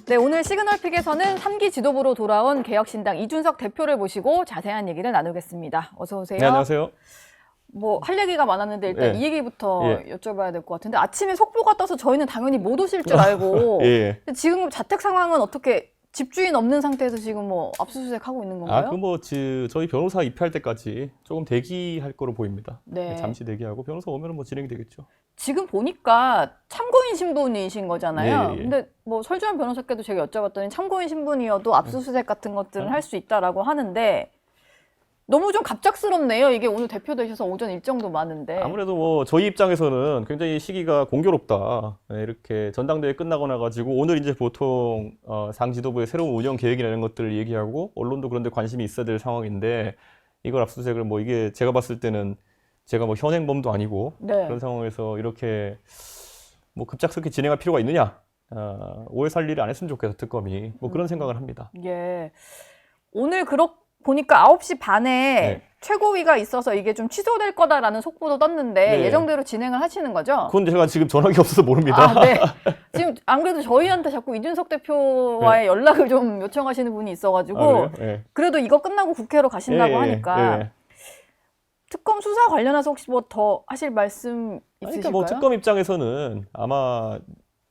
네, 오늘 시그널픽에서는 3기 지도부로 돌아온 개혁신당 이준석 대표를 모시고 자세한 얘기를 나누겠습니다. 어서 오세요. 네, 안녕하세요. 뭐 할 얘기가 많았는데 일단 예. 이 얘기부터 예. 여쭤봐야 될 것 같은데 아침에 속보가 떠서 저희는 당연히 못 오실 줄 알고 예. 근데 지금 자택 상황은 어떻게 집주인 없는 상태에서 지금 뭐 압수수색하고 있는 건가요? 저희 변호사 입회할 때까지 조금 대기할 거로 보입니다. 네. 잠시 대기하고 변호사 오면 뭐 진행이 되겠죠. 지금 보니까 참고인 신분이신 거잖아요. 예, 예. 근데 뭐 설주환 변호사께도 제가 여쭤봤더니 참고인 신분이어도 압수수색 같은 것들은 할 수 있다라고 하는데 너무 좀 갑작스럽네요. 이게 오늘 대표 되셔서 오전 일정도 많은데. 아무래도 뭐 저희 입장에서는 굉장히 시기가 공교롭다. 네, 이렇게 전당대회 끝나고 나가지고 오늘 이제 보통 당 지도부의 새로운 운영 계획이나 이런 것들을 얘기하고 언론도 그런 데 관심이 있어야 될 상황인데 이걸 압수수색을 뭐 이게 제가 봤을 때는 제가 뭐 현행범도 아니고 네. 그런 상황에서 이렇게 뭐 급작스럽게 진행할 필요가 있느냐. 오해 살 일을 안 했으면 좋겠다, 특검이. 뭐 그런 생각을 합니다. 예. 오늘 보니까 9시 반에 네. 최고위가 있어서 이게 좀 취소될 거다라는 속보도 떴는데 네. 예정대로 진행을 하시는 거죠? 그건 제가 지금 전화기 없어서 모릅니다. 아, 네. 지금 안 그래도 저희한테 자꾸 이준석 대표와의 연락을 좀 요청하시는 분이 있어가지고 그래요? 예. 그래도 이거 끝나고 국회로 가신다고 하니까 예. 특검 수사 관련해서 혹시 뭐 더 하실 말씀 있으실까요? 그러니까 뭐 특검 입장에서는 아마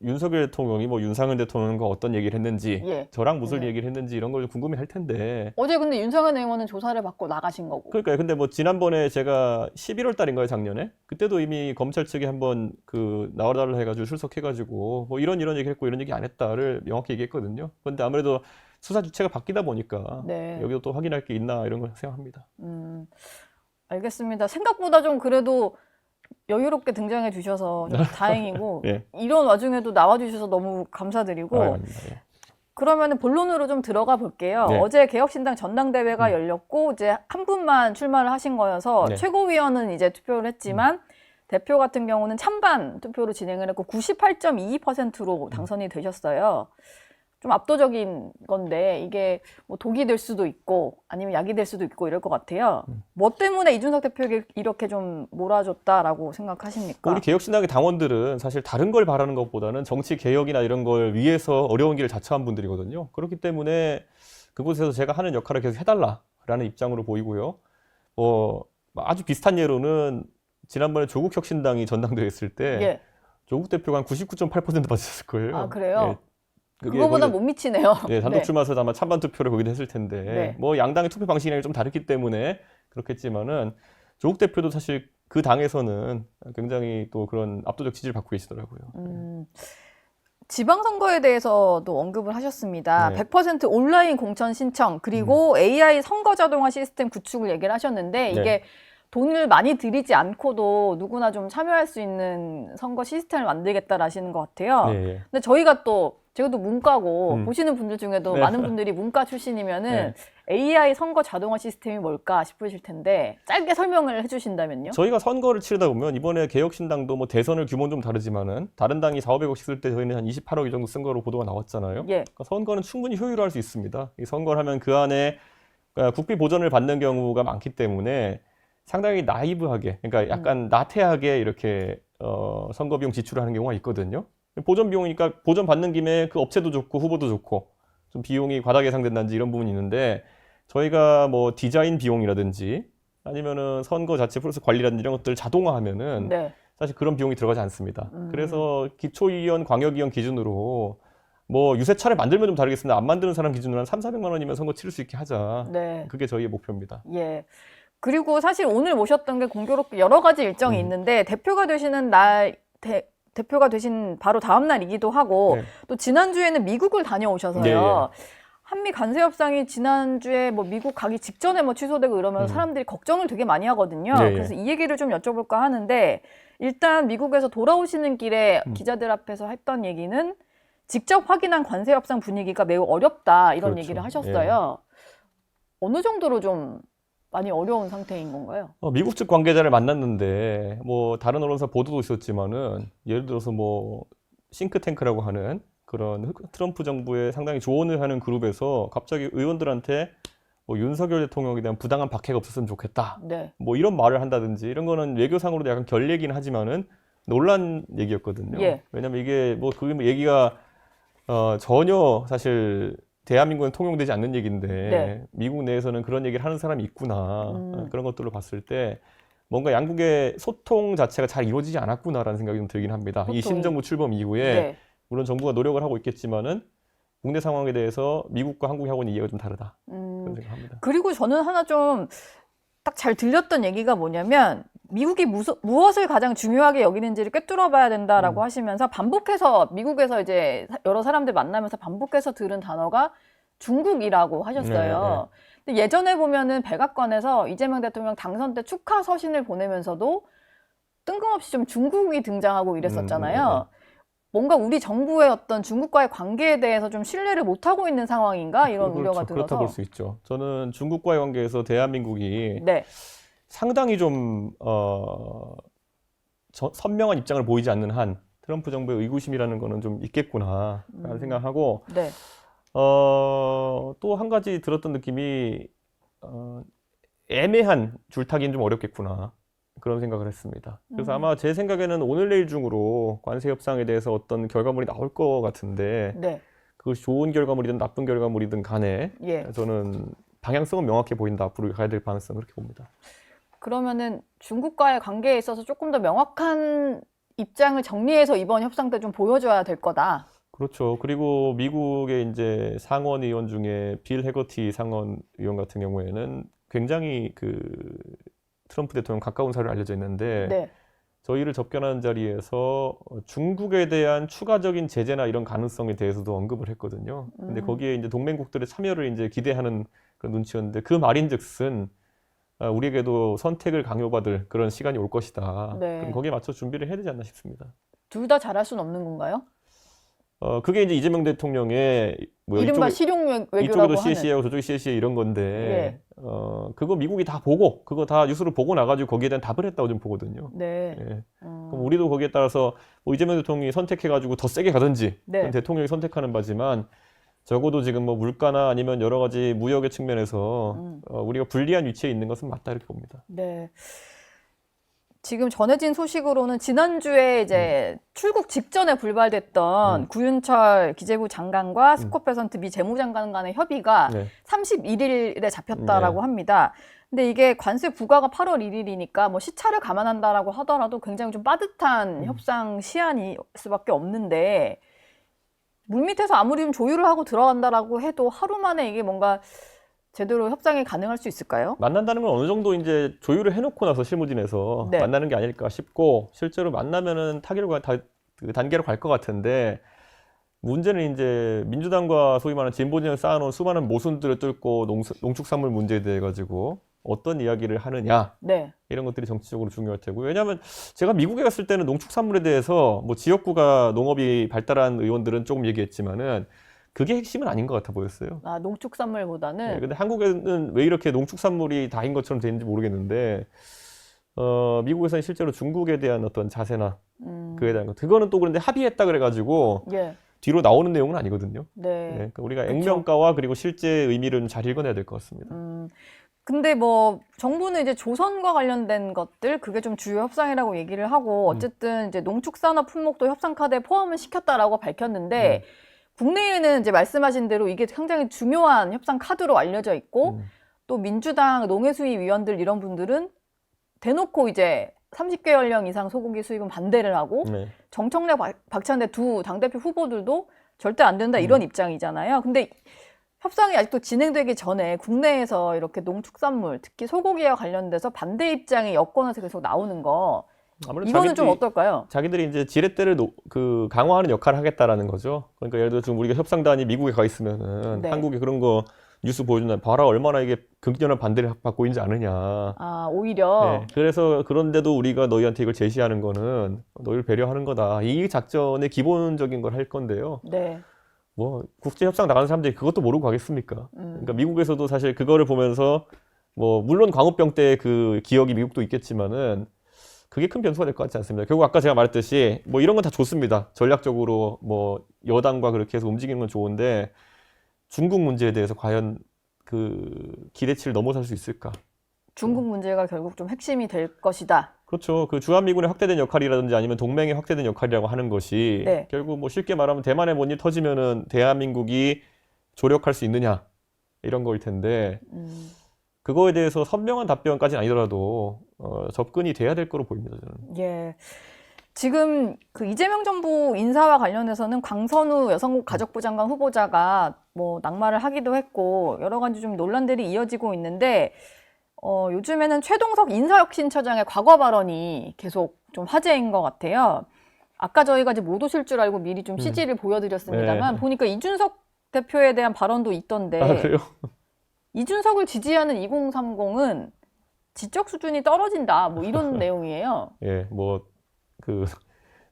윤석열 대통령이 뭐 윤상현 대통령과 어떤 얘기를 했는지, 예. 저랑 무슨 네. 얘기를 했는지 이런 걸 좀 궁금해 할 텐데. 어제 근데 윤석열 의원은 조사를 받고 나가신 거고. 그러니까요. 근데 뭐 지난번에 제가 11월 달인가요, 작년에? 그때도 이미 검찰 측이 한번 나와달라 해가지고 출석해가지고 뭐 이런 얘기 했고 이런 얘기 안 했다를 명확히 얘기했거든요. 그런데 아무래도 수사 주체가 바뀌다 보니까 네. 여기도 또 확인할 게 있나 이런 걸 생각합니다. 알겠습니다. 생각보다 좀 그래도 여유롭게 등장해 주셔서 좀 다행이고 예. 이런 와중에도 나와 주셔서 너무 감사드리고 아닙니다. 예. 그러면은 본론으로 좀 들어가 볼게요. 네. 어제 개혁신당 전당대회가 열렸고 이제 한 분만 출마를 하신 거여서 네. 최고위원은 이제 투표를 했지만 대표 같은 경우는 찬반 투표로 진행을 했고 98.22%로 당선이 되셨어요. 좀 압도적인 건데 이게 뭐 독이 될 수도 있고 아니면 약이 될 수도 있고 이럴 것 같아요. 뭐 때문에 이준석 대표에게 이렇게 좀 몰아줬다라고 생각하십니까? 우리 개혁신당의 당원들은 사실 다른 걸 바라는 것보다는 정치 개혁이나 이런 걸 위해서 어려운 길을 자처한 분들이거든요. 그렇기 때문에 그곳에서 제가 하는 역할을 계속 해달라라는 입장으로 보이고요. 아주 비슷한 예로는 지난번에 조국 혁신당이 전당대회 했을 때 예. 조국 대표가 한 99.8% 받으셨을 거예요. 아, 그래요? 예. 그게 그거보다 거기서- 못 미치네요. 네, 단독 출마해서 아마 찬반 투표를 거기도 했을 텐데 네. 뭐 양당의 투표 방식이랑 좀 다르기 때문에 그렇겠지만은 조국 대표도 사실 그 당에서는 굉장히 또 그런 압도적 지지를 받고 계시더라고요. 지방선거에 대해서도 언급을 하셨습니다. 네. 100% 온라인 공천 신청 그리고 AI 선거 자동화 시스템 구축을 얘기를 하셨는데 이게 네. 돈을 많이 들이지 않고도 누구나 좀 참여할 수 있는 선거 시스템을 만들겠다라시는 것 같아요. 네. 근데 저희가 또 제가 또 문과고 음. 보시는 분들 중에도 네. 많은 분들이 문과 출신이면은 네. AI 선거 자동화 시스템이 뭘까 싶으실 텐데 짧게 설명을 해주신다면요. 저희가 선거를 치르다 보면 이번에 개혁신당도 뭐 대선을 규모는 좀 다르지만은 다른 당이 4,500억씩 쓸 때 저희는 한 28억 이 정도 쓴 거로 보도가 나왔잖아요. 예. 그러니까 선거는 충분히 효율화할 수 있습니다. 이 선거를 하면 그 안에 국비 보전을 받는 경우가 많기 때문에 상당히 나이브하게, 그러니까 약간 나태하게 이렇게 선거 비용 지출을 하는 경우가 있거든요. 보전 비용이니까 보전 받는 김에 그 업체도 좋고 후보도 좋고 좀 비용이 과다 계상된다든지 이런 부분이 있는데 저희가 뭐 디자인 비용이라든지 아니면은 선거 자체 프로세스 관리라든지 이런 것들을 자동화하면은 네. 사실 그런 비용이 들어가지 않습니다. 그래서 기초의원, 광역의원 기준으로 뭐 유세차를 만들면 좀 다르겠습니다. 안 만드는 사람 기준으로 한 3,400만 원이면 선거 치를 수 있게 하자. 네. 그게 저희의 목표입니다. 예. 그리고 사실 오늘 모셨던 게 공교롭게 여러 가지 일정이 있는데 대표가 되시는 날 대표가 되신 바로 다음 날이기도 하고 네. 또 지난주에는 미국을 다녀오셔서요. 예, 예. 한미 관세 협상이 지난주에 뭐 미국 가기 직전에 뭐 취소되고 이러면 사람들이 걱정을 되게 많이 하거든요. 예, 예. 그래서 이 얘기를 좀 여쭤볼까 하는데 일단 미국에서 돌아오시는 길에 기자들 앞에서 했던 얘기는 직접 확인한 관세 협상 분위기가 매우 어렵다 이런 그렇죠. 얘기를 하셨어요. 어느 정도로 좀 많이 어려운 상태인 건가요? 미국 측 관계자를 만났는데 뭐 다른 언론사 보도도 있었지만은 예를 들어서 뭐 싱크탱크라고 하는 그런 트럼프 정부에 상당히 조언을 하는 그룹에서 갑자기 의원들한테 뭐 윤석열 대통령에 대한 부당한 박해가 없었으면 좋겠다. 네. 뭐 이런 말을 한다든지 이런 거는 외교상으로도 약간 결례긴 하지만은 논란 얘기였거든요. 예. 왜냐면 이게 뭐 그 얘기가 전혀 사실 대한민국은 통용되지 않는 얘기인데 네. 미국 내에서는 그런 얘기를 하는 사람이 있구나. 그런 것들로 봤을 때 뭔가 양국의 소통 자체가 잘 이루어지지 않았구나라는 생각이 좀 들긴 합니다. 이 소통이. 신정부 출범 이후에 네. 물론 정부가 노력을 하고 있겠지만은 국내 상황에 대해서 미국과 한국이 하고 있는 이해가 좀 다르다. 그런 생각합니다. 그리고 저는 하나 좀 딱 잘 들렸던 얘기가 뭐냐면 미국이 무엇을 가장 중요하게 여기는지를 꿰뚫어 봐야 된다라고 하시면서 반복해서 미국에서 이제 여러 사람들 만나면서 반복해서 들은 단어가 중국이라고 하셨어요. 근데 예전에 보면은 백악관에서 이재명 대통령 당선 때 축하 서신을 보내면서도 뜬금없이 좀 중국이 등장하고 이랬었잖아요. 뭔가 우리 정부의 어떤 중국과의 관계에 대해서 좀 신뢰를 못하고 있는 상황인가 이런 우려가 들어서. 그렇다 볼 수 있죠. 저는 중국과의 관계에서 대한민국이 네. 상당히 좀 선명한 입장을 보이지 않는 한 트럼프 정부의 의구심이라는 거는 좀 있겠구나라는 생각하고 네. 또 한 가지 들었던 느낌이 애매한 줄타기는 좀 어렵겠구나. 그런 생각을 했습니다. 그래서 아마 제 생각에는 오늘 내일 중으로 관세 협상에 대해서 어떤 결과물이 나올 것 같은데 네. 그것이 좋은 결과물이든 나쁜 결과물이든 간에 예. 저는 방향성은 명확해 보인다. 앞으로 가야 될 방향성은 그렇게 봅니다. 그러면은 중국과의 관계에 있어서 조금 더 명확한 입장을 정리해서 이번 협상 때 좀 보여줘야 될 거다. 그렇죠. 그리고 미국의 이제 상원 의원 중에 빌 해거티 상원 의원 같은 경우에는 굉장히 그 트럼프 대통령 가까운 사이로 알려져 있는데 네. 저희를 접견하는 자리에서 중국에 대한 추가적인 제재나 이런 가능성에 대해서도 언급을 했거든요. 근데 거기에 이제 동맹국들의 참여를 이제 기대하는 그런 눈치였는데 그 말인즉슨 우리에게도 선택을 강요받을 그런 시간이 올 것이다. 네. 그럼 거기에 맞춰 준비를 해야 되지 않나 싶습니다. 둘 다 잘할 수는 없는 건가요? 그게 이제 이재명 대통령의 뭐 이른바 실용 외교라고 이쪽에도 하는. CAC하고 저쪽에 CAC 이런 건데 그거 미국이 다 보고 그거 다 뉴스를 보고 나가지고 거기에 대한 답을 했다고 좀 보거든요. 네. 예. 그럼 우리도 거기에 따라서 뭐 이재명 대통령이 선택해가지고 더 세게 가든지 네. 그건 대통령이 선택하는 바지만 적어도 지금 뭐 물가나 아니면 여러 가지 무역의 측면에서 우리가 불리한 위치에 있는 것은 맞다 이렇게 봅니다. 네. 지금 전해진 소식으로는 지난주에 이제 출국 직전에 불발됐던 구윤철 기재부 장관과 스콧 베선트 미 재무장관 간의 협의가 네. 31일에 잡혔다라고 합니다. 근데 이게 관세 부과가 8월 1일이니까 뭐 시차를 감안한다라고 하더라도 굉장히 좀 빠듯한 협상 시한이 수밖에 없는데 물밑에서 아무리 좀 조율을 하고 들어간다라고 해도 하루 만에 이게 뭔가 제대로 협상이 가능할 수 있을까요? 만난다는 건 어느 정도 이제 조율을 해놓고 나서 실무진에서 네. 만나는 게 아닐까 싶고 실제로 만나면은 그 단계로 갈 것 같은데 문제는 이제 민주당과 소위 말하는 진보 진영을 쌓아놓은 수많은 모순들을 뚫고 농축산물 문제에 대해 가지고 어떤 이야기를 하느냐 네. 이런 것들이 정치적으로 중요할 테고 왜냐하면 제가 미국에 갔을 때는 농축산물에 대해서 뭐 지역구가 농업이 발달한 의원들은 조금 얘기했지만은 그게 핵심은 아닌 것 같아 보였어요. 아, 농축산물보다는. 네, 근데 한국에는 왜 이렇게 농축산물이 다인 것처럼 되는지 모르겠는데, 미국에서는 실제로 중국에 대한 어떤 자세나 그에 대한 것, 그거는 또 그런데 합의했다 그래가지고 예. 뒤로 나오는 내용은 아니거든요. 네. 네, 그러니까 우리가 그쵸. 액면가와 그리고 실제 의미를 좀 잘 읽어내야 될 것 같습니다. 근데 뭐 정부는 이제 조선과 관련된 것들 그게 좀 주요 협상이라고 얘기를 하고 어쨌든 이제 농축산업 품목도 협상 카드에 포함을 시켰다라고 밝혔는데 국내에는 이제 말씀하신 대로 이게 굉장히 중요한 협상 카드로 알려져 있고 또 민주당 농해수위 위원들 이런 분들은 대놓고 이제 30개월령 이상 소고기 수입은 반대를 하고 네. 정청래 박찬대 두 당대표 후보들도 절대 안 된다 이런 입장이잖아요. 근데 협상이 아직도 진행되기 전에 국내에서 이렇게 농축산물, 특히 소고기와 관련돼서 반대 입장이 여권에서 계속 나오는 거 아무래도 이거는 좀 어떨까요? 자기들이 이제 지렛대를 강화하는 역할을 하겠다라는 거죠. 그러니까 예를 들어 지금 우리가 협상단이 미국에 가 있으면은 네. 한국에 그런 거 뉴스 보여준다. 봐라 얼마나 이게 극렬한 반대를 받고 있는지 아느냐. 아, 오히려. 네, 그래서 그런데도 우리가 너희한테 이걸 제시하는 거는 너희를 배려하는 거다. 이 작전의 기본적인 걸 할 건데요. 네. 뭐 국제 협상 나가는 사람들이 그것도 모르고 가겠습니까? 그러니까 미국에서도 사실 그거를 보면서 뭐 물론 광우병 때 그 기억이 미국도 있겠지만은 그게 큰 변수가 될 것 같지 않습니다. 결국 아까 제가 말했듯이 뭐 이런 건 다 좋습니다. 전략적으로 뭐 여당과 그렇게 해서 움직이는 건 좋은데 중국 문제에 대해서 과연 그 기대치를 넘어설 수 있을까? 중국 문제가 결국 좀 핵심이 될 것이다. 그렇죠. 그 주한미군의 확대된 역할이라든지 아니면 동맹의 확대된 역할이라고 하는 것이 네. 결국 뭐 쉽게 말하면 대만에 뭔 일 터지면은 대한민국이 조력할 수 있느냐 이런 거일 텐데 그거에 대해서 선명한 답변까지는 아니더라도 접근이 돼야 될 거로 보입니다, 저는. 예. 지금 그 이재명 정부 인사와 관련해서는 광선우 여성가족부 장관 후보자가 뭐 낙마를 하기도 했고 여러 가지 좀 논란들이 이어지고 있는데 요즘에는 최동석 인사혁신처장의 과거 발언이 계속 좀 화제인 것 같아요. 아까 저희가 이제 못 오실 줄 알고 미리 좀 CG를 보여드렸습니다만 네. 보니까 이준석 대표에 대한 발언도 있던데 아, 그래요? 이준석을 지지하는 2030은 지적 수준이 떨어진다 뭐 이런 내용이에요. 예, 뭐 그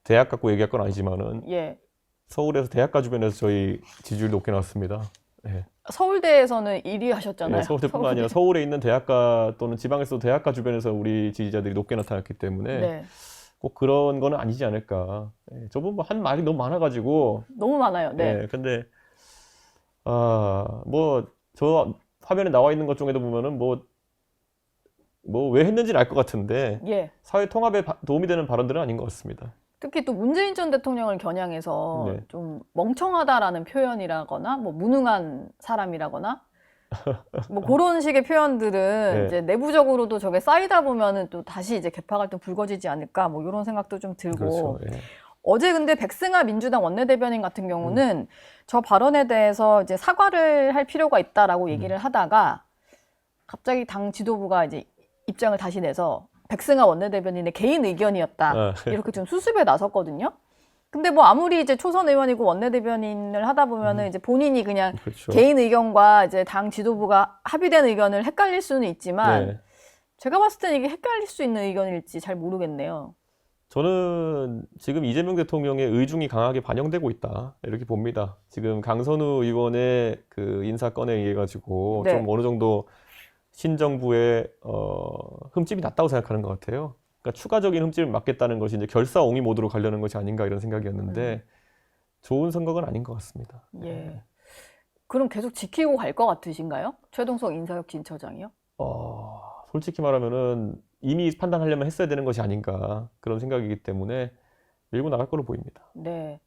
대학 갖고 얘기할 건 아니지만은 예. 서울에서 대학가 주변에서 저희 지지율이 높게 나왔습니다. 예. 서울대에서는 1위 하셨잖아요. 예, 서울대뿐만 아니라 서울에 있는 대학가 또는 지방에서도 대학가 주변에서 우리 지지자들이 높게 나타났기 때문에 네. 꼭 그런 거는 아니지 않을까. 예, 저분 뭐 한 말이 너무 많아가지고. 너무 많아요. 네. 예, 근데 뭐 저 화면에 나와 있는 것 중에도 보면은 뭐 왜 했는지는 알 것 같은데 예. 사회 통합에 도움이 되는 발언들은 아닌 것 같습니다. 특히 또 문재인 전 대통령을 겨냥해서 네. 좀 멍청하다라는 표현이라거나 뭐 무능한 사람이라거나 뭐 그런 식의 표현들은 네. 이제 내부적으로도 저게 쌓이다 보면은 또 다시 이제 개파 갈등 불거지지 않을까 뭐 이런 생각도 좀 들고 그렇죠. 예. 어제 근데 백승아 민주당 원내대변인 같은 경우는 저 발언에 대해서 이제 사과를 할 필요가 있다라고 얘기를 하다가 갑자기 당 지도부가 이제 입장을 다시 내서 백승아 원내대변인의 개인 의견이었다 이렇게 좀 수습에 나섰거든요. 근데 뭐 아무리 이제 초선 의원이고 원내대변인을 하다 보면은 이제 본인이 그냥 그렇죠. 개인 의견과 이제 당 지도부가 합의된 의견을 헷갈릴 수는 있지만 네. 제가 봤을 때는 이게 헷갈릴 수 있는 의견일지 잘 모르겠네요. 저는 지금 이재명 대통령의 의중이 강하게 반영되고 있다 이렇게 봅니다. 지금 강선우 의원의 그 인사건에 의해 가지고 네. 좀 어느 정도 신정부의 흠집이 났다고 생각하는 것 같아요. 그러니까 추가적인 흠집을 막겠다는 것이 이제 결사옹위 모드로 가려는 것이 아닌가 이런 생각이었는데 좋은 선거는 아닌 것 같습니다. 예. 그럼 계속 지키고 갈 것 같으신가요? 최동석 인사혁신처장이요? 솔직히 말하면은 이미 판단하려면 했어야 되는 것이 아닌가 그런 생각이기 때문에 밀고 나갈 걸로 보입니다. 네.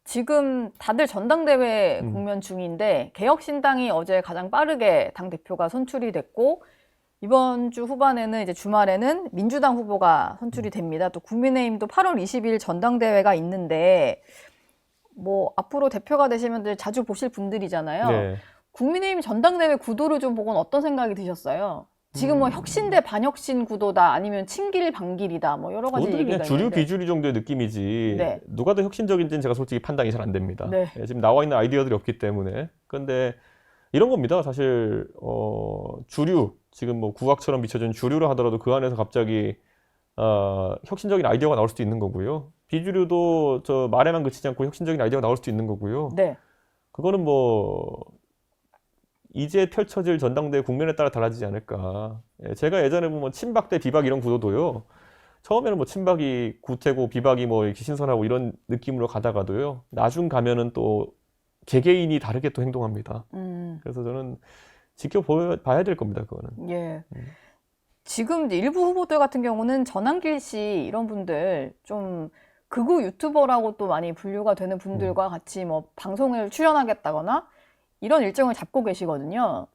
지금 다들 전당대회 국면 중인데 개혁신당이 어제 가장 빠르게 당대표가 선출이 됐고 이번 주 후반에는 이제 주말에는 민주당 후보가 선출이 됩니다. 또 국민의힘도 8월 20일 전당대회가 있는데 뭐 앞으로 대표가 되시면 자주 보실 분들이잖아요. 네. 국민의힘 전당대회 구도를 좀 보고는 어떤 생각이 드셨어요? 지금 뭐 혁신 대 반혁신 구도다 아니면 친길 반길이다 뭐 여러 가지 저들이 얘기가 그냥 주류 있는데 비주류 정도의 느낌이지 네. 누가 더 혁신적인지는 제가 솔직히 판단이 잘 안 됩니다. 네. 예, 지금 나와 있는 아이디어들이 없기 때문에. 그런데 이런 겁니다. 사실 주류 지금 뭐 구악처럼 비춰진 주류를 하더라도 그 안에서 갑자기 혁신적인 아이디어가 나올 수도 있는 거고요. 비주류도 저 말에만 그치지 않고 혁신적인 아이디어가 나올 수도 있는 거고요. 네. 그거는 뭐 이제 펼쳐질 전당대회 국면에 따라 달라지지 않을까. 예, 제가 예전에 보면 친박 대 비박 이런 구도도요. 처음에는 뭐 친박이 구태고 비박이 뭐 이렇게 신선하고 이런 느낌으로 가다가도요. 나중 가면은 또 개개인이 다르게 또 행동합니다. 그래서 저는 지켜봐야 될 겁니다. 그거는. 예. 지금 이제 일부 후보들 같은 경우는 전한길 씨 이런 분들 좀 극우 유튜버라고 또 많이 분류가 되는 분들과 같이 뭐 방송을 출연하겠다거나 이런 일정을 잡고 계시거든요.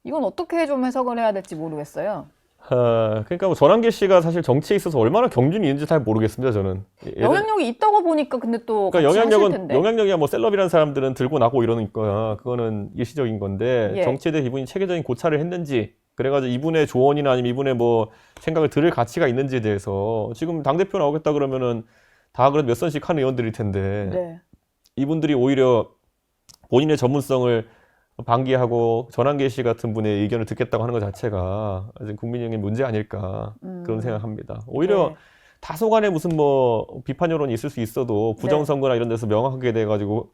이건 어떻게 좀 해석을 해야 될지 모르겠어요. 그러니까 뭐 전한길 씨가 사실 정치에 있어서 얼마나 경륜이 있는지 잘 모르겠습니다. 저는. 영향력이 있다고 보니까 근데 또 그러니까 같이 하실 텐데. 영향력이야 뭐 셀럽이라는 사람들은 들고 나고 이러니까 그거는 일시적인 건데 예. 정치에 대해 이분이 체계적인 고찰을 했는지 그래가지고 이분의 조언이나 아니면 이분의 뭐 생각을 들을 가치가 있는지에 대해서 지금 당대표 나오겠다 그러면은 다 그래도 몇 선씩 하는 의원들일 텐데 네. 이분들이 오히려 본인의 전문성을 방기하고 전한길 씨 같은 분의 의견을 듣겠다고 하는 것 자체가 국민의힘의 문제 아닐까 그런 생각합니다. 오히려 네. 다소간에 무슨 뭐 비판 여론이 있을 수 있어도 부정선거나 이런 데서 명확하게 돼가지고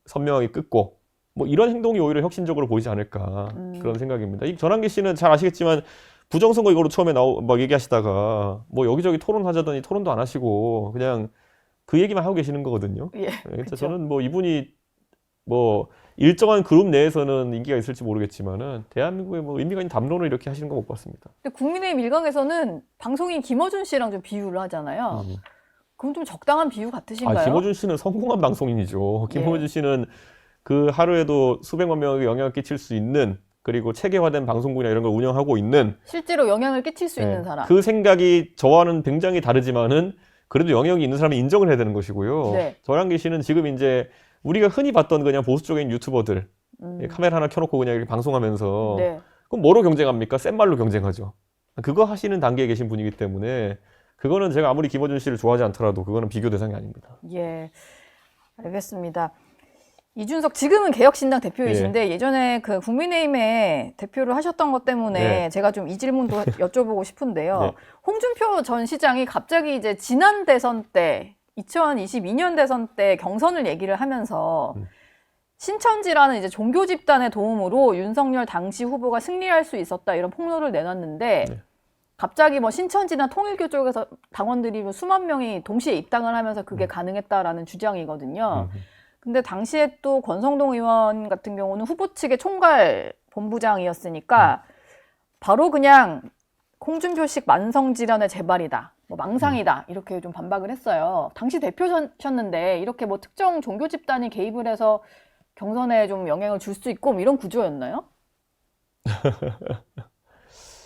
선명하게 끊고 뭐 이런 행동이 오히려 혁신적으로 보이지 않을까 그런 생각입니다. 이 전한길 씨는 잘 아시겠지만 부정선거 이거로 처음에 막 얘기하시다가 뭐 여기저기 토론하자더니 토론도 안 하시고 그냥 그 얘기만 하고 계시는 거거든요. 예. 그래서 그쵸. 저는 뭐 이분이 뭐 일정한 그룹 내에서는 인기가 있을지 모르겠지만은 대한민국의 뭐 의미가 있는 담론을 이렇게 하시는 거 못 봤습니다. 근데 국민의힘 일각에서는 방송인 김어준 씨랑 좀 비유를 하잖아요. 그건 좀 적당한 비유 같으신가요? 김어준 씨는 성공한 방송인이죠. 예. 김어준 씨는 그 하루에도 수백만 명에게 영향을 끼칠 수 있는, 그리고 체계화된 방송국이나 이런 걸 운영하고 있는, 실제로 영향을 끼칠 수 예, 있는 사람. 그 생각이 저와는 굉장히 다르지만은 그래도 영향이 있는 사람이 인정을 해야 되는 것이고요. 네. 전환기 씨는 지금 이제 우리가 흔히 봤던 그냥 보수 쪽인 유튜버들, 카메라 하나 켜놓고 그냥 이렇게 방송하면서, 네. 그럼 뭐로 경쟁합니까? 센 말로 경쟁하죠. 그거 하시는 단계에 계신 분이기 때문에 그거는 제가 아무리 김어준 씨를 좋아하지 않더라도 그거는 비교 대상이 아닙니다. 예, 알겠습니다. 이준석 지금은 개혁신당 대표이신데 예전에 그 국민의힘에 대표를 하셨던 것 때문에 네. 제가 좀 이 질문도 여쭤보고 싶은데요. 네. 홍준표 전 시장이 갑자기 이제 지난 대선 때 2022년 대선 때 경선을 얘기를 하면서 신천지라는 이제 종교 집단의 도움으로 윤석열 당시 후보가 승리할 수 있었다 이런 폭로를 내놨는데 네. 갑자기 뭐 신천지나 통일교 쪽에서 당원들이 뭐 수만 명이 동시에 입당을 하면서 그게 가능했다라는 주장이거든요. 근데 당시에 또 권성동 의원 같은 경우는 후보 측의 총괄 본부장이었으니까 바로 그냥 홍준표식 만성질환의 재발이다, 뭐 망상이다 이렇게 좀 반박을 했어요. 당시 대표셨는데 이렇게 뭐 특정 종교 집단이 개입을 해서 경선에 좀 영향을 줄 수 있고 뭐 이런 구조였나요?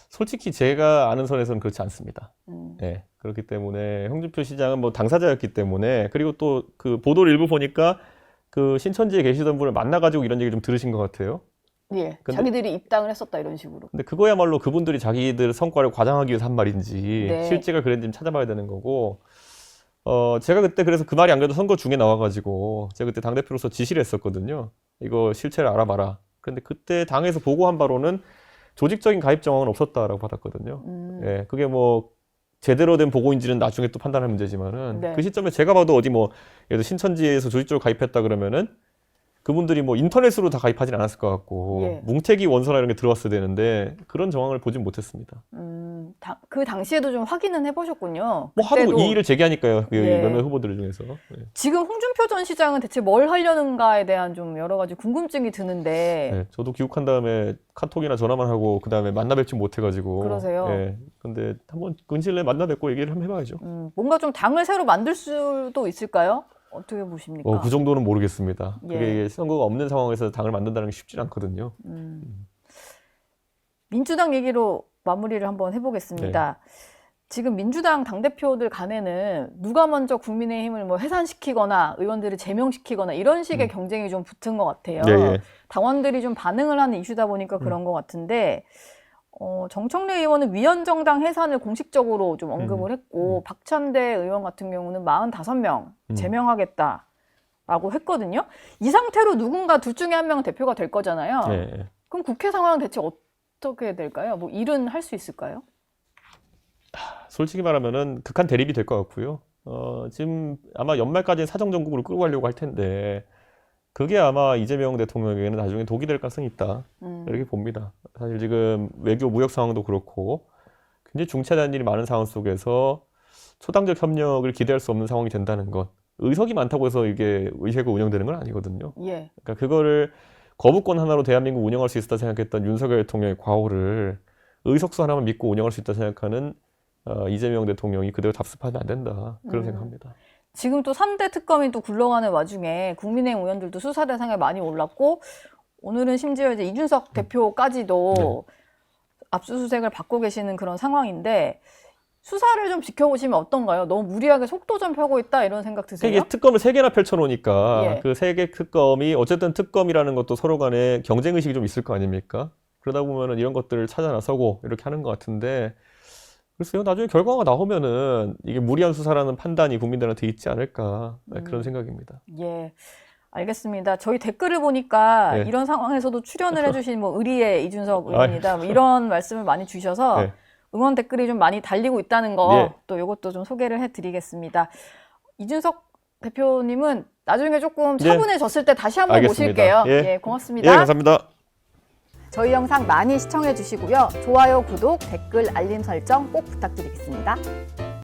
솔직히 제가 아는 선에서는 그렇지 않습니다. 네, 그렇기 때문에 홍준표 시장은 뭐 당사자였기 때문에, 그리고 또 그 보도를 일부 보니까 그 신천지에 계시던 분을 만나가지고 이런 얘기 좀 들으신 것 같아요. 예, 근데- 자기들이 입당을 했었다 이런 식으로. 근데 그거야말로 그분들이 자기들 성과를 과장하기 위해서 한 말인지 네. 실제가 그랬는지 찾아봐야 되는 거고, 제가 그때 그래서 그 말이 안 그래도 선거 중에 나와가지고 제가 그때 당대표로서 지시를 했었거든요. 이거 실체를 알아봐라. 그런데 그때 당에서 보고한 바로는 조직적인 가입 정황은 없었다라고 받았거든요. 예, 그게 뭐 제대로 된 보고인지는 나중에 또 판단할 문제지만은 네. 그 시점에 제가 봐도 어디 뭐 예를 들어 신천지에서 조직적으로 가입했다 그러면은 그분들이 뭐 인터넷으로 다 가입하진 않았을 것 같고 예. 뭉태기 원서나 이런 게 들어왔어야 되는데 그런 정황을 보진 못했습니다. 그 당시에도 좀 확인은 해보셨군요. 뭐 하도 그때도 이의를 제기하니까요. 그 예. 몇몇 후보들 중에서. 예. 지금 홍준표 전 시장은 대체 뭘 하려는가에 대한 좀 여러 가지 궁금증이 드는데 예, 저도 귀국한 다음에 카톡이나 전화만 하고 그 다음에 만나 뵙지 못해가지고. 그러세요? 예, 근데 한번 근시일 내에 만나 뵙고 얘기를 한번 해봐야죠. 뭔가 좀 당을 새로 만들 수도 있을까요? 어떻게 보십니까? 그 정도는 모르겠습니다. 예. 그게 선거가 없는 상황에서 당을 만든다는 게 쉽지 않거든요. 민주당 얘기로 마무리를 한번 해보겠습니다. 네. 지금 민주당 당대표들 간에는 누가 먼저 국민의힘을 뭐 해산시키거나 의원들을 제명시키거나 이런 식의 경쟁이 좀 붙은 것 같아요. 예, 예. 당원들이 좀 반응을 하는 이슈다 보니까 그런 것 같은데 정청래 의원은 위원정당 해산을 공식적으로 좀 언급을 했고 박찬대 의원 같은 경우는 45명 제명하겠다라고 했거든요. 이 상태로 누군가 둘 중에 한 명은 대표가 될 거잖아요. 예, 예. 그럼 국회 상황은 대체 어떻게 될까요? 뭐 일은 할 수 있을까요? 솔직히 말하면은 극한 대립이 될 것 같고요. 지금 아마 연말까지는 사정정국으로 끌고 가려고 할 텐데 그게 아마 이재명 대통령에게는 나중에 독이 될 가능성이 있다. 이렇게 봅니다. 사실 지금 외교 무역 상황도 그렇고 굉장히 중차대한 일이 많은 상황 속에서 초당적 협력을 기대할 수 없는 상황이 된다는 것. 의석이 많다고 해서 이게 의회가 운영되는 건 아니거든요. 예. 그러니까 그거를 거부권 하나로 대한민국 운영할 수 있었다 생각했던 윤석열 대통령의 과오를 의석수 하나만 믿고 운영할 수 있다 생각하는 이재명 대통령이 그대로 답습하면 안 된다. 그런 생각합니다. 지금 또 3대 특검이 또 굴러가는 와중에 국민의힘 의원들도 수사 대상에 많이 올랐고 오늘은 심지어 이제 이준석 대표까지도 압수수색을 받고 계시는 그런 상황인데 수사를 좀 지켜보시면 어떤가요? 너무 무리하게 속도 좀 펴고 있다 이런 생각 드세요? 이게 특검을 3개나 펼쳐놓으니까 예. 그 3개 특검이 어쨌든 특검이라는 것도 서로 간에 경쟁의식이 좀 있을 거 아닙니까? 그러다 보면은 이런 것들을 찾아 나서고 이렇게 하는 것 같은데 글쎄요, 나중에 결과가 나오면은 이게 무리한 수사라는 판단이 국민들한테 있지 않을까 그런 생각입니다. 예. 알겠습니다. 저희 댓글을 보니까 예. 이런 상황에서도 출연을 해주신 뭐 의리의 이준석 의원이다 뭐 이런 말씀을 많이 주셔서 예. 응원 댓글이 좀 많이 달리고 있다는 거 예. 또 이것도 좀 소개를 해드리겠습니다. 이준석 대표님은 나중에 조금 예. 차분해졌을 때 다시 한번 알겠습니다. 모실게요. 예. 예, 고맙습니다. 예, 감사합니다. 저희 영상 많이 시청해 주시고요. 좋아요, 구독, 댓글, 알림 설정 꼭 부탁드리겠습니다.